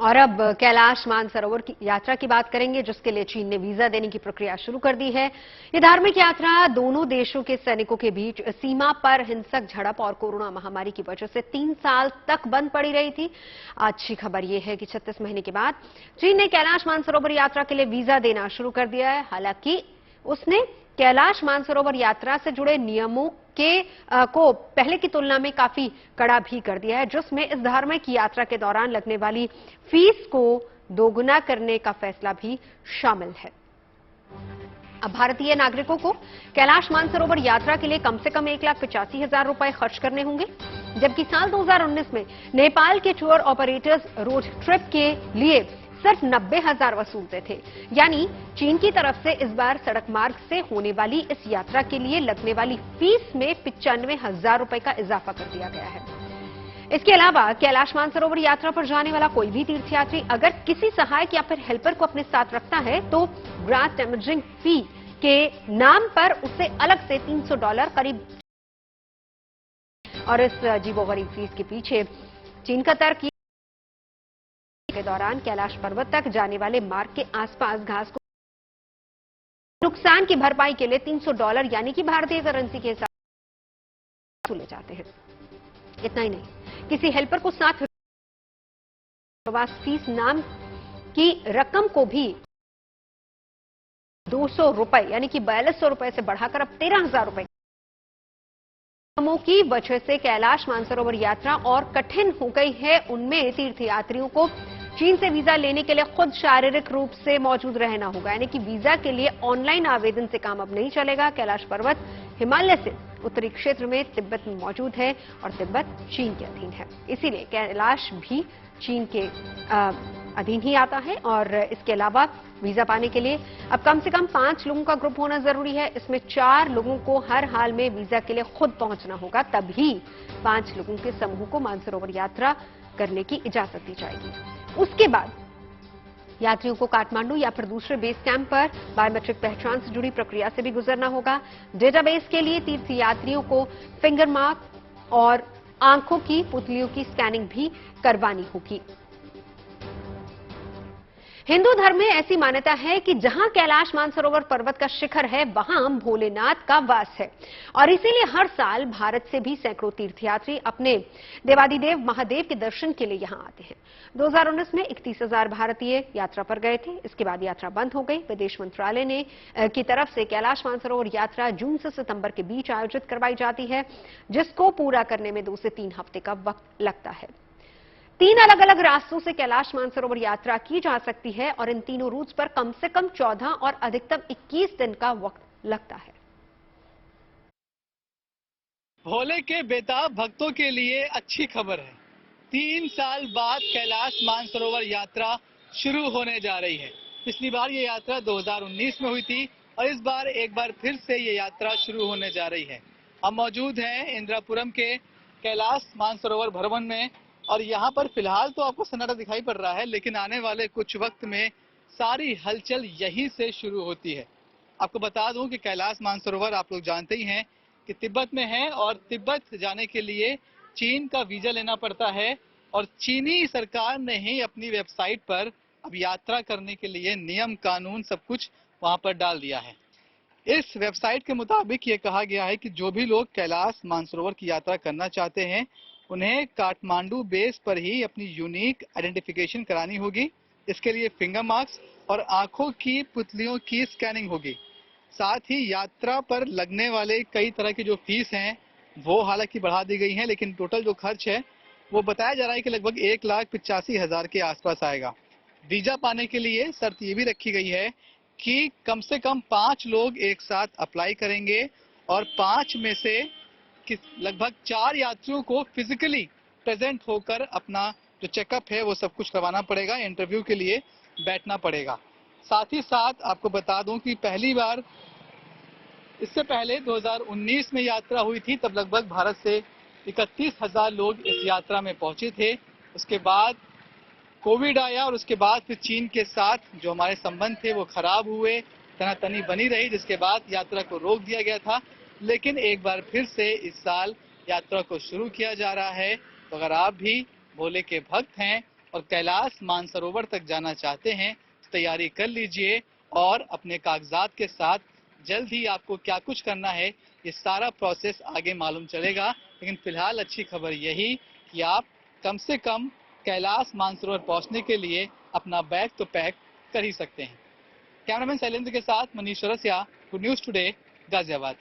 और अब कैलाश मानसरोवर की यात्रा की बात करेंगे, जिसके लिए चीन ने वीजा देने की प्रक्रिया शुरू कर दी है। ये धार्मिक यात्रा दोनों देशों के सैनिकों के बीच सीमा पर हिंसक झड़प और कोरोना महामारी की वजह से 3 साल तक बंद पड़ी रही थी। अच्छी खबर यह है कि 36 महीने के बाद चीन ने कैलाश मानसरोवर यात्रा के लिए वीजा देना शुरू कर दिया है। हालांकि उसने कैलाश मानसरोवर यात्रा से जुड़े नियमों को पहले की तुलना में काफी कड़ा भी कर दिया है, जिसमें इस धार्मिक यात्रा के दौरान लगने वाली फीस को दोगुना करने का फैसला भी शामिल है। अब भारतीय नागरिकों को कैलाश मानसरोवर यात्रा के लिए कम से कम 1,85,000 रुपए खर्च करने होंगे, जबकि साल 2019 में नेपाल के टूर ऑपरेटर्स रोड ट्रिप के लिए सिर्फ 90,000 वसूलते थे। यानी चीन की तरफ से इस बार सड़क मार्ग से होने वाली इस यात्रा के लिए लगने वाली फीस में 95,000 रुपए का इजाफा कर दिया गया है। इसके अलावा कैलाश मानसरोवर यात्रा पर जाने वाला कोई भी तीर्थयात्री अगर किसी सहायक या फिर हेल्पर को अपने साथ रखता है तो ग्रास डैमेजिंग फी के नाम पर उसे अलग से $300 करीब, और इस अजीबोगरीब फीस के पीछे चीन का तर्क के दौरान कैलाश पर्वत तक जाने वाले मार्ग के आसपास घास को नुकसान की भरपाई के लिए $300 यानी कि भारतीय करेंसी के हिसाब से वसूले जाते हैं। इतना ही नहीं, किसी हेल्पर को साथ प्रवास फीस नाम की रकम को भी 200 रुपए यानी कि 4200 रुपए से बढ़ाकर अब 13,000 रुपए की वजह से कैलाश मानसरोवर यात्रा और कठिन हो गई है। उनमें तीर्थयात्रियों को चीन से वीजा लेने के लिए खुद शारीरिक रूप से मौजूद रहना होगा, यानी कि वीजा के लिए ऑनलाइन आवेदन से काम अब नहीं चलेगा। कैलाश पर्वत हिमालय से उत्तरी क्षेत्र में तिब्बत में मौजूद है और तिब्बत चीन के अधीन है, इसीलिए कैलाश भी चीन के अधीन ही आता है। और इसके अलावा वीजा पाने के लिए अब कम से कम 5 लोगों का ग्रुप होना जरूरी है। इसमें 4 लोगों को हर हाल में वीजा के लिए खुद पहुंचना होगा, तभी 5 लोगों के समूह को मानसरोवर यात्रा करने की इजाजत दी जाएगी। उसके बाद यात्रियों को काठमांडू या फिर दूसरे बेस कैंप पर बायोमेट्रिक पहचान से जुड़ी प्रक्रिया से भी गुजरना होगा। डेटाबेस के लिए तीर्थयात्रियों को फिंगर मार्क और आंखों की पुतलियों की स्कैनिंग भी करवानी होगी। हिंदू धर्म में ऐसी मान्यता है कि जहां कैलाश मानसरोवर पर्वत का शिखर है, वहां भोलेनाथ का वास है, और इसीलिए हर साल भारत से भी सैकड़ों तीर्थयात्री अपने देवादिदेव महादेव के दर्शन के लिए यहां आते हैं। 2019 में 31,000 भारतीय यात्रा पर गए थे। इसके बाद यात्रा बंद हो गई। विदेश मंत्रालय ने की तरफ से कैलाश मानसरोवर यात्रा जून से सितंबर के बीच आयोजित करवाई जाती है, जिसको पूरा करने में 2 से 3 हफ्ते का वक्त लगता है। 3 अलग अलग रास्तों से कैलाश मानसरोवर यात्रा की जा सकती है और इन तीनों रूट्स पर कम से कम 14 और अधिकतम 21 दिन का वक्त लगता है। भोले के बेताब भक्तों के लिए अच्छी खबर है। 3 साल बाद कैलाश मानसरोवर यात्रा शुरू होने जा रही है। पिछली बार ये यात्रा 2019 में हुई थी और इस बार एक बार फिर से ये यात्रा शुरू होने जा रही है। हम मौजूद हैं इंद्रापुरम के कैलाश मानसरोवर भवन में, और यहाँ पर फिलहाल तो आपको सन्नाटा दिखाई पड़ रहा है, लेकिन आने वाले कुछ वक्त में सारी हलचल यहीं से शुरू होती है। आपको बता दूं कि कैलाश मानसरोवर आप लोग जानते ही हैं कि तिब्बत में है, और तिब्बत जाने के लिए चीन का वीजा लेना पड़ता है, और चीनी सरकार ने ही अपनी वेबसाइट पर अब यात्रा करने के लिए नियम कानून सब कुछ वहां पर डाल दिया है। इस वेबसाइट के मुताबिक ये कहा गया है कि जो भी लोग कैलाश मानसरोवर की यात्रा करना चाहते हैं, उन्हें काठमांडू बेस पर ही अपनी यूनिक आइडेंटिफिकेशन करानी होगी। इसके लिए फिंगर मार्क्स और आंखों की पुतलियों की स्कैनिंग होगी। साथ ही यात्रा पर लगने वाले कई तरह की जो फीस हैं वो हालांकि बढ़ा दी गई हैं, लेकिन टोटल जो खर्च है वो बताया जा रहा है कि लगभग 1,85,000 के आसपास आएगा। वीजा पाने के लिए शर्त ये भी रखी गई है कि कम से कम 5 लोग एक साथ अप्लाई करेंगे, और 5 में से लगभग 4 यात्रियों को फिजिकली प्रेजेंट होकर अपना जो चेकअप है वो सब कुछ करवाना पड़ेगा, इंटरव्यू के लिए बैठना पड़ेगा। साथ ही साथ आपको बता दूं कि पहली बार इससे पहले 2019 में यात्रा हुई थी, तब लगभग भारत से 31,000 लोग इस यात्रा में पहुंचे थे। उसके बाद कोविड आया और उसके बाद फिर चीन के साथ जो हमारे संबंध थे वो खराब हुए, तनातनी बनी रही, जिसके बाद यात्रा को रोक दिया गया था। लेकिन एक बार फिर से इस साल यात्रा को शुरू किया जा रहा है। तो अगर आप भी भोले के भक्त हैं और कैलाश मानसरोवर तक जाना चाहते हैं तो तैयारी कर लीजिए और अपने कागजात के साथ जल्द ही आपको क्या कुछ करना है ये सारा प्रोसेस आगे मालूम चलेगा। लेकिन फिलहाल अच्छी खबर यही कि आप कम से कम कैलाश मानसरोवर पहुंचने के लिए अपना बैग तो पैक कर ही सकते हैं। कैमरामैन शैलेंद्र के साथ Manish Chaurasia, good news today, Ghaziabad.